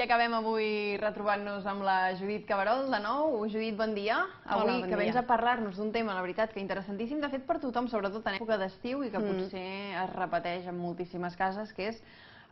I acabem avui retrobant-nos amb la Judit Cabarol de nou. Judit, bon dia. Avui que vens a parlar-nos d'un tema, la veritat, que interessantíssim, de fet per tothom, sobretot en època d'estiu i que potser es repeteix en moltíssimes cases, que és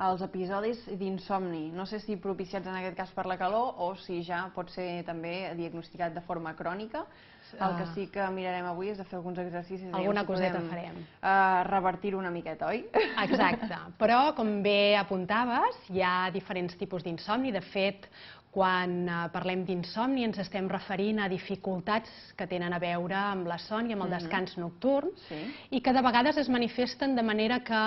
els episodis d'insomni. No sé si propiciats en aquest cas per la calor o si ja pot ser també diagnosticat de forma crònica. El que sí que mirarem avui és de fer alguns exercicis. Alguna coseta farem. Revertir-ho una miqueta, oi? Exacte. Però, com bé apuntaves, hi ha diferents tipus d'insomni. De fet, quan parlem d'insomni ens estem referint a dificultats que tenen a veure amb la son i amb el descans nocturn i que de vegades es manifesten de manera que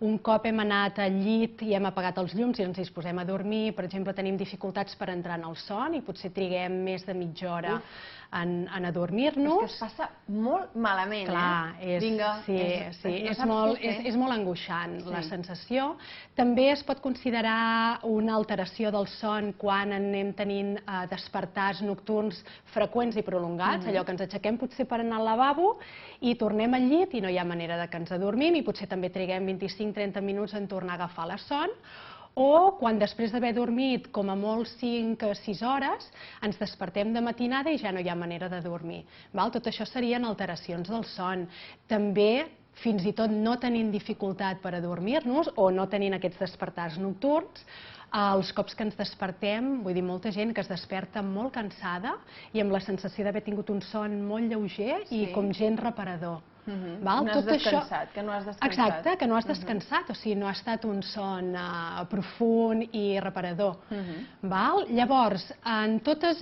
un cop hem anat al llit i hem apagat els llums i ens disposem a dormir, per exemple, tenim dificultats per entrar en el son i potser triguem més de mitja hora en adormir-nos. És que es passa molt malament, Vinga, és molt angoixant la sensació. També es pot considerar una alteració del son quan anem tenint despertars nocturns freqüents i prolongats, allò que ens aixequem potser per anar al lavabo i tornem al llit i no hi ha manera de que ens adormim i potser també triguem 25-30 minuts en tornar a agafar la son. O quan després d'haver dormit com a molt 5-6 hores ens despertem de matinada i ja no hi ha manera de dormir. Tot això serien alteracions del son. També, fins i tot no tenint dificultat per adormir-nos o no tenint aquests despertars nocturns, els cops que ens despertem, vull dir, molta gent que es desperta molt cansada i amb la sensació d'haver tingut un son molt lleuger i com gent reparador. No has descansat, que no has descansat. Exacte, que no has descansat, o sigui, no ha estat un son profund i reparador. Llavors, en totes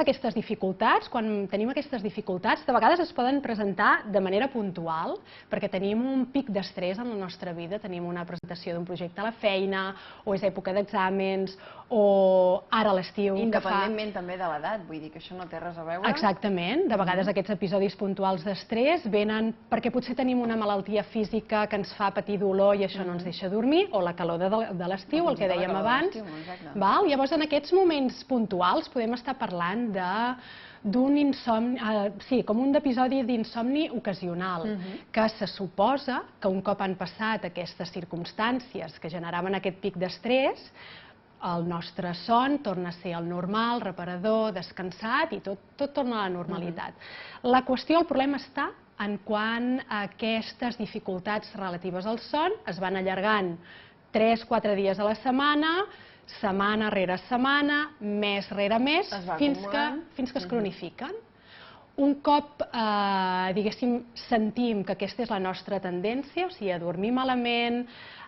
aquestes dificultats, quan tenim aquestes dificultats, de vegades es poden presentar de manera puntual, perquè tenim un pic d'estrès en la nostra vida, tenim una presentació d'un projecte a la feina, o és època d'exàmens, o ara a l'estiu... Independentment també de l'edat, vull dir que això no té res a veure. Exactament, de vegades aquests episodis puntuals d'estrès venen perquè potser tenim una malaltia física que ens fa patir dolor i això no ens deixa dormir, o la calor de l'estiu, el que dèiem abans. Llavors, en aquests moments puntuals podem estar parlant d'un insomni, sí, com un episodi d'insomni ocasional, que se suposa que un cop han passat aquestes circumstàncies que generaven aquest pic d'estrès, el nostre son torna a ser el normal, reparador, descansat i tot torna a la normalitat. La qüestió, el problema està en quan aquestes dificultats relatives al son es van allargant 3-4 dies a la setmana, setmana rere setmana, mes rere mes, fins que es cronifiquen. Un cop, diguéssim, sentim que aquesta és la nostra tendència, o sigui, a dormir malament,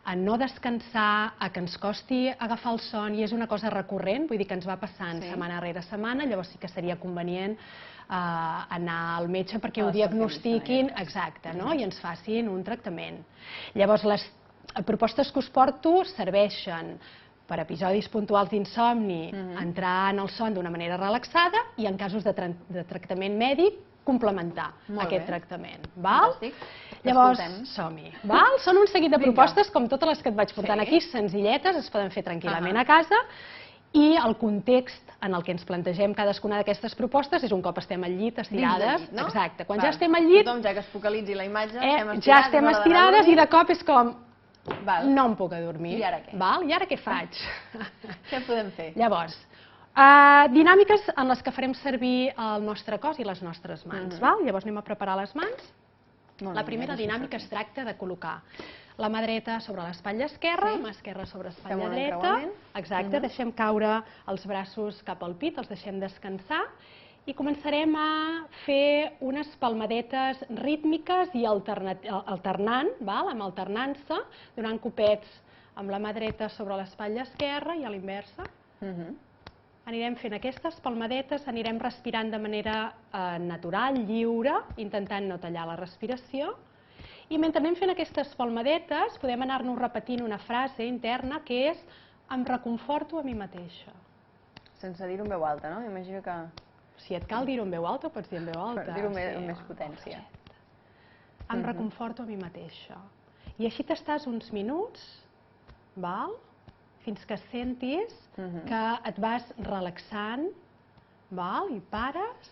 a no descansar, a que ens costi agafar el son, i és una cosa recurrent, vull dir que ens va passant setmana rere setmana, llavors sí que seria convenient anar al metge perquè ho diagnostiquin, exacte, i ens facin un tractament. Llavors, les propostes que us porto serveixen per episodis puntuals d'insomni, entrar en el son d'una manera relaxada i en casos de tractament mèdic, complementar aquest tractament. Llavors, som-hi. Són un seguit de propostes, com totes les que et vaig portant aquí, senzilletes, es poden fer tranquil·lament a casa, i el context en el que ens plantegem cadascuna d'aquestes propostes és un cop estem al llit, estirades. Exacte, quan ja estem al llit... Tothom, ja que es focalitzi la imatge, ja estem estirades i de cop és com... No em puc adormir. I ara què? I ara què faig? Què podem fer? Llavors, dinàmiques en les que farem servir el nostre cos i les nostres mans. Llavors anem a preparar les mans. La primera dinàmica es tracta de col·locar la mà dreta sobre l'espatlla esquerra, mà esquerra sobre espatlla dreta. Exacte, deixem caure els braços cap al pit, els deixem descansar i començarem a fer unes palmadetes rítmiques i alternant, amb alternança, donant copets amb la mà dreta sobre l'espatlla esquerra i a l'inversa. Anirem fent aquestes palmadetes, anirem respirant de manera natural, lliure, intentant no tallar la respiració. I mentre anem fent aquestes palmadetes podem anar-nos repetint una frase interna que és em reconforto a mi mateixa. Sense dir-ho en veu alta, no? Imagino que... Si et cal dir-ho en veu alta, ho pots dir en veu alta. Per dir-ho amb més potència. Em reconforto a mi mateixa. I així t'estàs uns minuts, fins que sentis que et vas relaxant, i pares,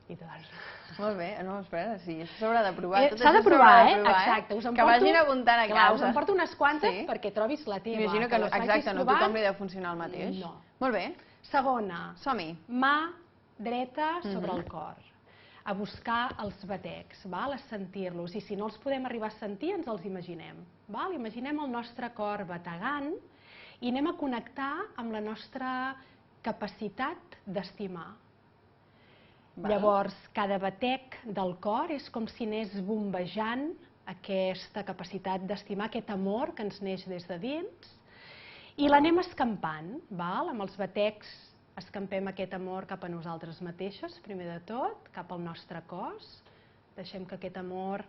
I doncs... Molt bé, no, espera, sí, s'haurà de provar. S'ha de provar, exacte. Que vagin apuntant a casa. Us en porto unes quantes perquè trobis la teva. Imagino que, exacte, no tothom li deu funcionar el mateix. No. Molt bé. Segona. Som-hi. Mà dreta sobre el cor. A buscar els batecs, a sentir-los. I si no els podem arribar a sentir, ens els imaginem. Imaginem el nostre cor bategant i anem a connectar amb la nostra capacitat d'estimar. Llavors, cada batec del cor és com si anés bombejant aquesta capacitat d'estimar, aquest amor que ens neix des de dins, i l'anem escampant. Amb els batecs escampem aquest amor cap a nosaltres mateixes, primer de tot, cap al nostre cos. Deixem que aquest amor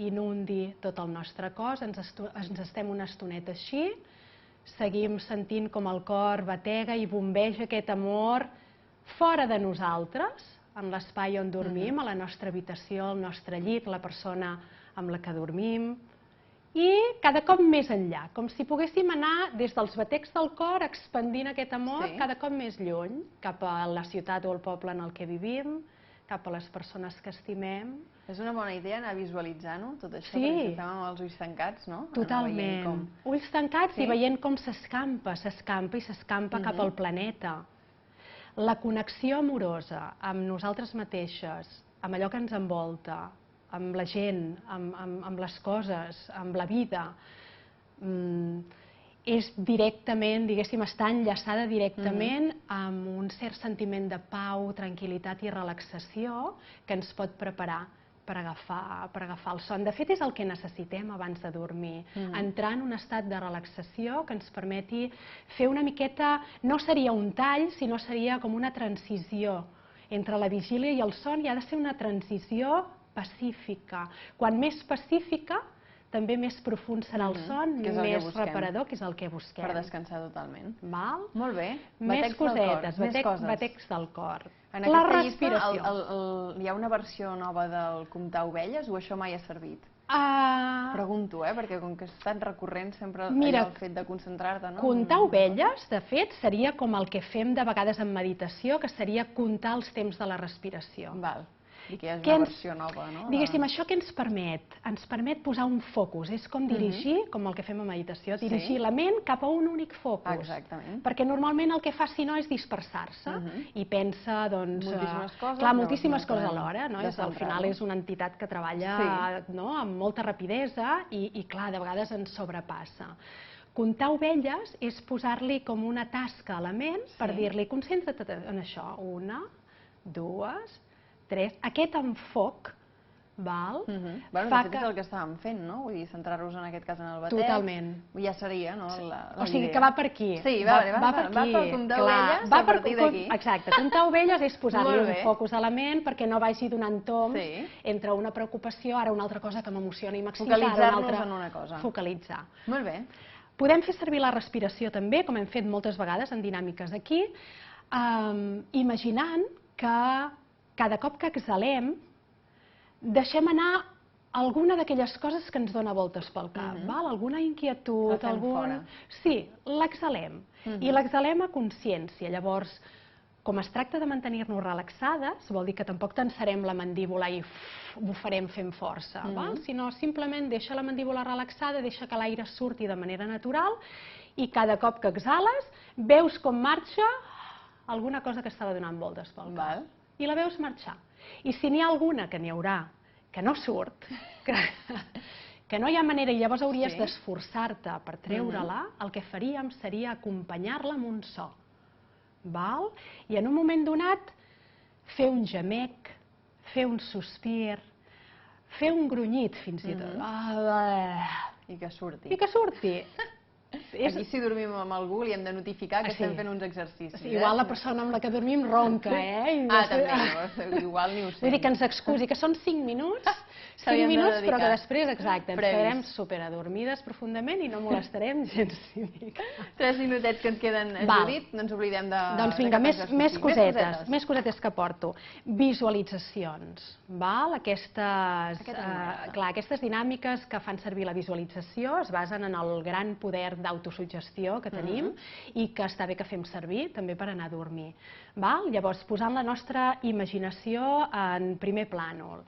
inundi tot el nostre cos, ens estem una estoneta així, seguim sentint com el cor batega i bombeja aquest amor fora de nosaltres, en l'espai on dormim, a la nostra habitació, al nostre llit, la persona amb la que dormim, i cada cop més enllà, com si poguéssim anar des dels batecs del cor expandint aquest amor cada cop més lluny, cap a la ciutat o el poble en el que vivim, cap a les persones que estimem. És una bona idea anar visualitzant-ho, tot això, perquè estem amb els ulls tancats, no? Totalment. Ulls tancats i veient com s'escampa i s'escampa cap al planeta. La connexió amorosa amb nosaltres mateixes, amb allò que ens envolta, amb la gent, amb les coses, amb la vida, és directament, diguéssim, està enllaçada directament amb un cert sentiment de pau, tranquil·litat i relaxació que ens pot preparar per agafar el son. De fet, és el que necessitem abans de dormir, entrar en un estat de relaxació que ens permeti fer una miqueta, no seria un tall, sinó seria com una transició entre la vigília i el son, i ha de ser una transició pacífica. Quan més pacífica, també més profund serà el son, més reparador, que és el que busquem. Per descansar totalment. Molt bé. Més cosetes, batecs del cor. En aquesta llista hi ha una versió nova del comptar ovelles o això mai ha servit? Pregunto, perquè com que és tan recurrent sempre el fet de concentrar-te, no? Comptar ovelles, de fet, seria com el que fem de vegades en meditació, que seria comptar els temps de la respiració. I que hi ha una versió nova, no? Diguéssim, això què ens permet? Ens permet posar un focus. És com dirigir, com el que fem a meditació, dirigir la ment cap a un únic focus. Exactament. Perquè normalment el que fa, si no, és dispersar-se i pensa, doncs... moltíssimes coses alhora. Al final és una entitat que treballa amb molta rapidesa i, clar, de vegades ens sobrepassa. Comptar ovelles és posar-li com una tasca a la ment per dir-li, concentra't en això. 1, 2, 3. Aquest enfoc Bueno, de fet és el que estàvem fent, no? Vull dir, centrar-nos en aquest cas en el batec. Totalment. Ja seria, no? O sigui, que va per aquí. Sí, va per comptar ovelles a partir d'aquí. Exacte, comptar ovelles és posar-li un focus a la ment perquè no vagi donant tombs entre una preocupació, ara una altra cosa que m'emociona i m'excita, focalitzar-nos en una cosa. Focalitzar. Molt bé. Podem fer servir la respiració també, com hem fet moltes vegades en dinàmiques aquí, imaginant que cada cop que exhalem, deixem anar alguna d'aquelles coses que ens dona voltes pel cap, alguna inquietud, Sí, l'exhalem. I l'exhalem a consciència. Llavors, com es tracta de mantenir-nos relaxades, vol dir que tampoc tensarem la mandíbula i bufarem fent força, sinó simplement deixa la mandíbula relaxada, deixa que l'aire surti de manera natural i cada cop que exhales veus com marxa alguna cosa que estava donant voltes pel cap. I la veus marxar. I si n'hi ha alguna, que n'hi haurà, que no surt, que no hi ha manera i llavors hauries d'esforçar-te per treure-la, el que faríem seria acompanyar-la amb un so. I en un moment donat fer un gemec, fer un sospir, fer un grunyit fins i tot. I que surti. I que surti. Aquí si dormim amb algú li hem de notificar que estem fent uns exercicis. Igual la persona amb la que dormim ronca, també, igual ni ho sé. Vull dir que ens excusi, que són 5 minuts, però que després, exacte, ens quedarem superadormides profundament i no molestarem gens ni mica. 3 minutets que ens queden, Judit, no ens oblidem de... Doncs vinga, més cosetes que porto. Visualitzacions, aquestes dinàmiques que fan servir la visualització es basen en el gran poder d'auto l'autosugestió que tenim i que està bé que fem servir també per anar a dormir. Llavors, posant la nostra imaginació en primer plànol.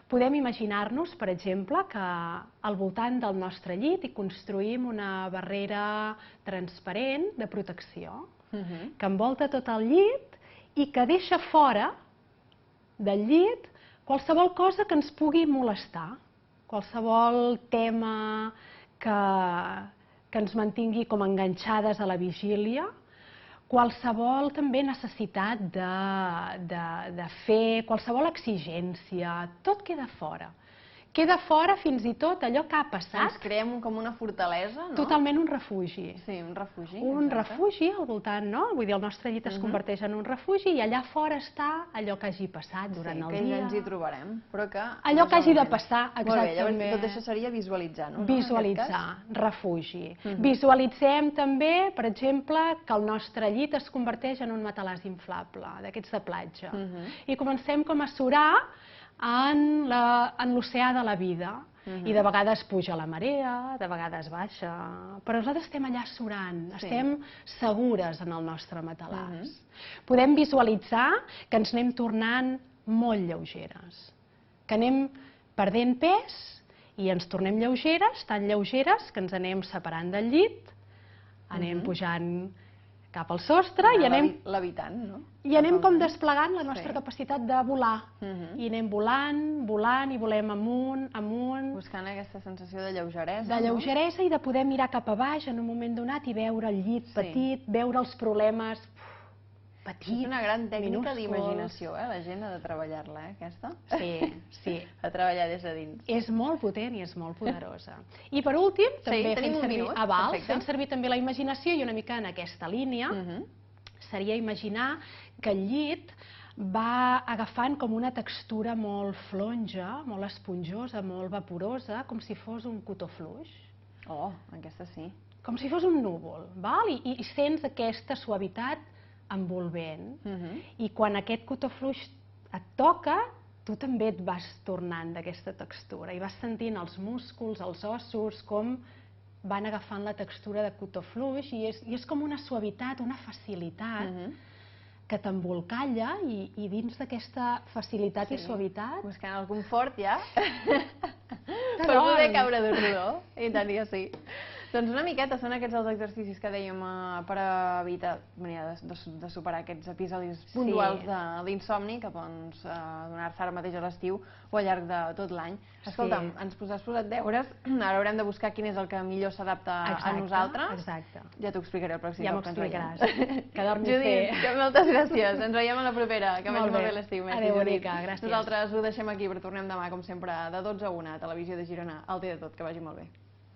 Podem imaginar-nos, per exemple, que al voltant del nostre llit hi construïm una barrera transparent de protecció que envolta tot el llit i que deixa fora del llit qualsevol cosa que ens pugui molestar, qualsevol tema que ens mantingui com enganxades a la vigília, qualsevol també necessitat de fer, qualsevol exigència, tot queda fora. Queda fora fins i tot allò que ha passat. Ens creem com una fortalesa, no? Totalment un refugi. Sí, un refugi. Un refugi al voltant, no? Vull dir, el nostre llit es converteix en un refugi i allà fora està allò que hagi passat durant el dia. Sí, que ens hi trobarem, però que... Allò que hagi de passar, exactament. Molt bé, llavors tot això seria visualitzar, no? Visualitzar, refugi. Visualitzem també, per exemple, que el nostre llit es converteix en un matalàs inflable, d'aquests de platja. I comencem com a surar en l'oceà de la vida. I de vegades puja la marea, de vegades baixa, però nosaltres estem allà surant, estem segures en el nostre matalàs. Podem visualitzar que ens anem tornant molt lleugeres, que anem perdent pes i ens tornem lleugeres, tan lleugeres que ens anem separant del llit, anem pujant cap al sostre i anem... Levitant, no? I anem com desplegant la nostra capacitat de volar. I anem volant, volant, i volem amunt, amunt... Buscant aquesta sensació de lleugeresa. De lleugeresa i de poder mirar cap a baix en un moment donat i veure el llit petit, veure els problemes petits, és una gran tècnica d'imaginació, la gent ha de treballar-la, aquesta. Sí, sí. A treballar des de dins. És molt potent i és molt poderosa. I per últim, també fent servir també la imaginació i una mica en aquesta línia, seria imaginar que el llit va agafant com una textura molt flonja, molt esponjosa, molt vaporosa, com si fos un cotó fluix. Oh, aquesta sí. Com si fos un núvol, i sents aquesta suavitat envolvent. I quan aquest cotó fluix et toca, tu també et vas tornant d'aquesta textura i vas sentint els músculs, els ossos, com van agafant la textura de cotó fluix i és com una suavitat, una facilitat que t'embolcalla i dins d'aquesta facilitat i suavitat... Buscant el confort ja per poder caure d'un rodó. I tant que sí. Doncs una miqueta són aquests els exercicis que dèiem per evitar de superar aquests episodis puntuals d'insomni que poden donar-se ara mateix a l'estiu o al llarg de tot l'any. Escolta'm, ens has posat deures, ara haurem de buscar quin és el que millor s'adapta a nosaltres. Exacte. Ja t'ho explicaré el pròxim cop. Ja m'ho explicaràs. Que dormis bé. Judit, moltes gràcies. Ens veiem a la propera. Que vagi molt bé l'estiu. Adéu, bonica. Gràcies. Nosaltres ho deixem aquí, però tornem demà, com sempre, de 12 a 1 a Televisió de Girona. Al té de tot. Que vagi molt bé.